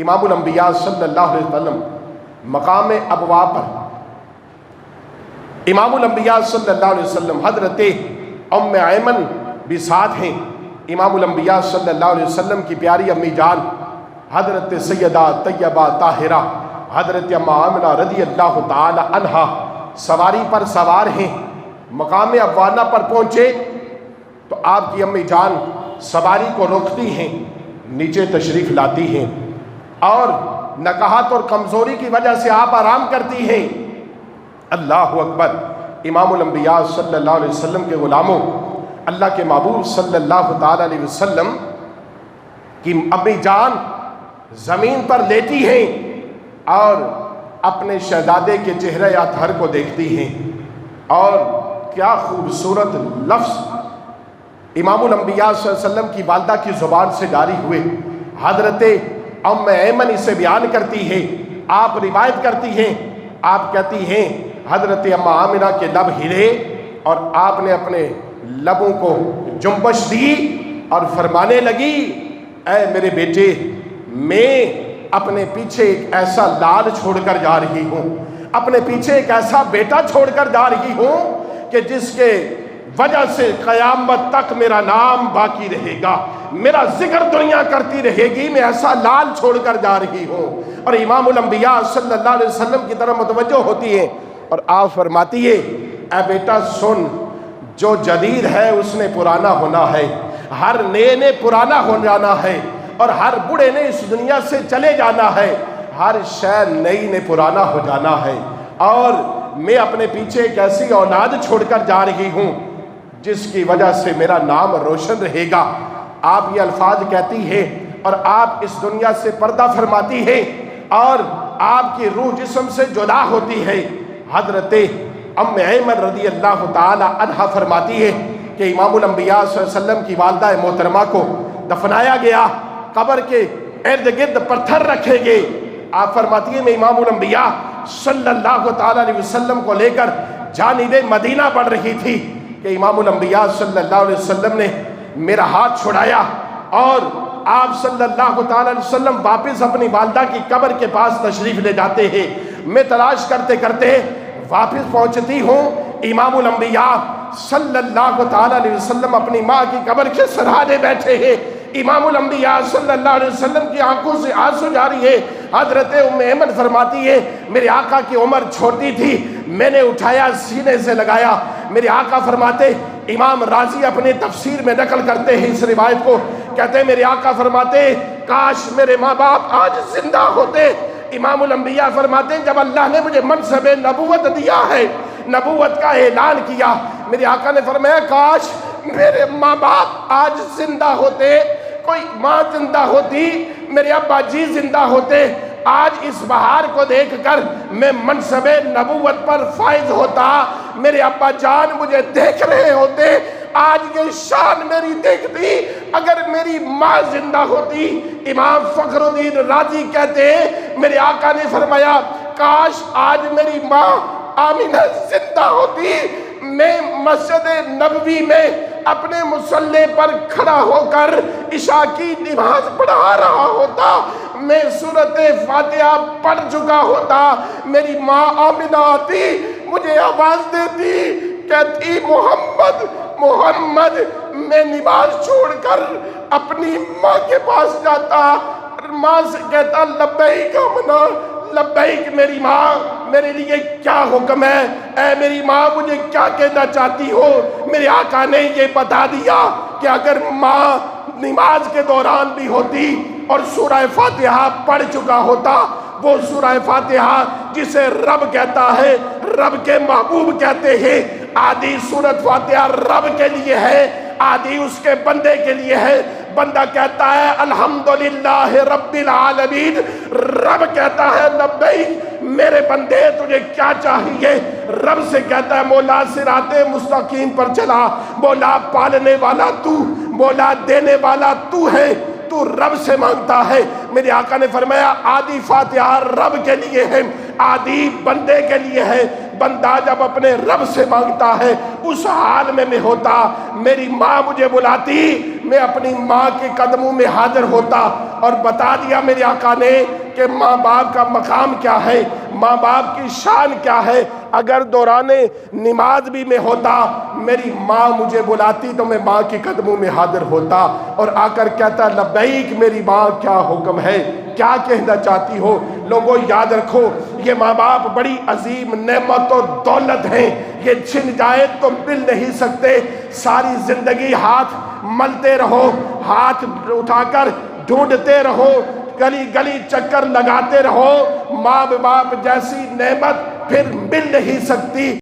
امام الانبیاء صلی اللہ علیہ وسلم مقام ابوا پر امام الانبیاء صلی اللہ علیہ وسلم حضرت ام ایمن بھی ساتھ ہیں. امام الانبیاء صلی اللہ علیہ وسلم کی پیاری امی جان حضرت سیدہ طیبہ طاہرہ حضرت ام آمنہ رضی اللہ تعالی عنہا سواری پر سوار ہیں. مقام ابوانا پر پہنچے تو آپ کی امی جان سواری کو روکتی ہیں, نیچے تشریف لاتی ہیں اور نکاحت اور کمزوری کی وجہ سے آپ آرام کرتی ہیں. اللہ اکبر. امام الانبیاء صلی اللہ علیہ وسلم کے غلاموں, اللہ کے محبوب صلی اللہ تعالی علیہ وسلم کی امی جان زمین پر لیٹی ہیں اور اپنے شہزادے کے چہرے اطہر کو دیکھتی ہیں. اور کیا خوبصورت لفظ امام الانبیاء صلی اللہ علیہ وسلم کی والدہ کی زبان سے جاری ہوئے. حضرت ام ایمن اسے بیان کرتی ہے, آپ روایت کرتی ہیں, آپ کہتی ہیں حضرت ام آمنہ کے لب ہلے اور آپ نے اپنے لبوں کو جنبش دی اور فرمانے لگی, اے میرے بیٹے, میں اپنے پیچھے ایک ایسا لال چھوڑ کر جا رہی ہوں, اپنے پیچھے ایک ایسا بیٹا چھوڑ کر جا رہی ہوں کہ جس کے وجہ سے قیامت تک میرا نام باقی رہے گا, میرا ذکر دنیا کرتی رہے گی. میں ایسا لال چھوڑ کر جا رہی ہوں. اور امام الانبیاء صلی اللہ علیہ وسلم کی طرف متوجہ ہوتی ہے اور آپ فرماتی ہے, اے بیٹا سن, جو جدید ہے اس نے پرانا ہونا ہے, ہر نئے نے پرانا ہو جانا ہے اور ہر بوڑھے نے اس دنیا سے چلے جانا ہے, ہر شے نئی نے پرانا ہو جانا ہے. اور میں اپنے پیچھے ایک ایسی اولاد چھوڑ کر جا رہی ہوں جس کی وجہ سے میرا نام روشن رہے گا. آپ یہ الفاظ کہتی ہے اور آپ اس دنیا سے پردہ فرماتی ہے اور آپ کی روح جسم سے جدا ہوتی ہے. حضرت ام ایمن رضی اللہ تعالی عنہا فرماتی ہے کہ امام الانبیاء صلی اللہ علیہ وسلم کی والدہ محترمہ کو دفنایا گیا, قبر کے ارد گرد پتھر رکھے گئے. آپ فرماتی ہے میں امام الانبیاء صلی اللہ تعالی علیہ وسلم کو لے کر جانب مدینہ بڑھ رہی تھی کہ امام الانبیاء صلی اللہ علیہ وسلم نے میرا ہاتھ چھڑایا اور آپ صلی اللہ تعالی علیہ وسلم واپس اپنی والدہ کی قبر کے پاس تشریف لے جاتے ہیں. میں تلاش کرتے کرتے واپس پہنچتی ہوں, امام الانبیاء صلی اللہ تعالی علیہ وسلم اپنی ماں کی قبر کے سرحانے بیٹھے ہیں. امام الانبیاء صلی اللہ علیہ وسلم کی آنکھوں سے آنسو جاری ہے. حضرت ام ایمن فرماتی ہے میرے آقا کی عمر چھوٹی تھی, میں نے اٹھایا سینے سے لگایا. میرے آقا فرماتے, امام راضی اپنے تفسیر میں نقل کرتے ہیں اس روایت کو, کہتے ہیں میرے آقا فرماتے کاش میرے ماں باپ آج زندہ ہوتے. امام الانبیاء فرماتے جب اللہ نے مجھے منصب نبوت دیا ہے, نبوت کا اعلان کیا, میرے آقا نے فرمایا کاش میرے ماں باپ آج زندہ ہوتے, کوئی ماں زندہ ہوتی, میرے ابا جی زندہ ہوتے, آج اس بہار کو دیکھ کر میں منصب نبوت پر فائز ہوتا. میرے ابا جان مجھے دیکھ رہے ہوتے, آج یہ شان میری دیکھتی اگر میری ماں زندہ ہوتی. امام فخر الدین رازی کہتے ہیں میرے آقا نے فرمایا کاش آج میری ماں آمینہ زندہ ہوتی, میں مسجد نبوی میں اپنے مصلی پر کھڑا ہو کر عشاء کی نماز پڑھا رہا ہوتا, میں سورۃ فاتحہ پڑھ چکا ہوتا. میری ماں آمینہ آتی, مجھے آواز دیتی, کہتی محمد محمد. میں نماز چھوڑ کر اپنی ماں کے پاس جاتا, ماں سے کہتا لبیک آمنہ, لبیک میری ماں, میرے لیے کیا حکم ہے, اے میری ماں مجھے کیا کہنا چاہتی ہو. میرے آقا نے یہ بتا دیا کہ اگر ماں نماز کے دوران بھی ہوتی اور سورہ فاتحہ پڑھ چکا ہوتا, وہ سورہ فاتحہ جسے رب کہتا ہے, رب کے محبوب کہتے ہیں, آدھی سورۃ فاتحہ رب کے لیے ہے, آدھی اس کے بندے کے لیے ہے. بندہ کہتا ہے الحمدللہ رب العالمین, رب کہتا ہے لبیک میرے بندے تجھے کیا چاہیے. رب سے کہتا ہے مولا صراط مستقیم پر چلا, مولا پالنے والا تو, مولا دینے والا تو ہے, تو رب سے مانگتا ہے میرے آقا نے فرمایا آدھی فاتحہ رب کے لیے ہے، آدھی بندے کے لیے ہے۔ بندہ جب اپنے رب سے مانگتا ہے اس حال میں ہوتا، میری ماں مجھے بلاتی، میں اپنی ماں کے قدموں میں حاضر ہوتا، اور بتا دیا میرے آقا نے کہ ماں باپ کا مقام کیا ہے، ماں باپ کی شان کیا ہے۔ اگر دوران نماز بھی میں ہوتا، میری ماں مجھے بلاتی تو میں ماں کے قدموں میں حاضر ہوتا اور آ کر کہتا لبیک میری ماں کیا حکم ہے، کیا کہنا چاہتی ہو۔ لوگوں یاد رکھو یہ ماں باپ بڑی عظیم نعمت اور دولت ہیں، یہ چھن جائے تو مل نہیں سکتے۔ ساری زندگی ہاتھ ملتے رہو، ہاتھ اٹھا کر ڈھونڈتے رہو، گلی گلی چکر لگاتے رہو، ماں باپ جیسی نعمت پھر مل نہیں سکتی۔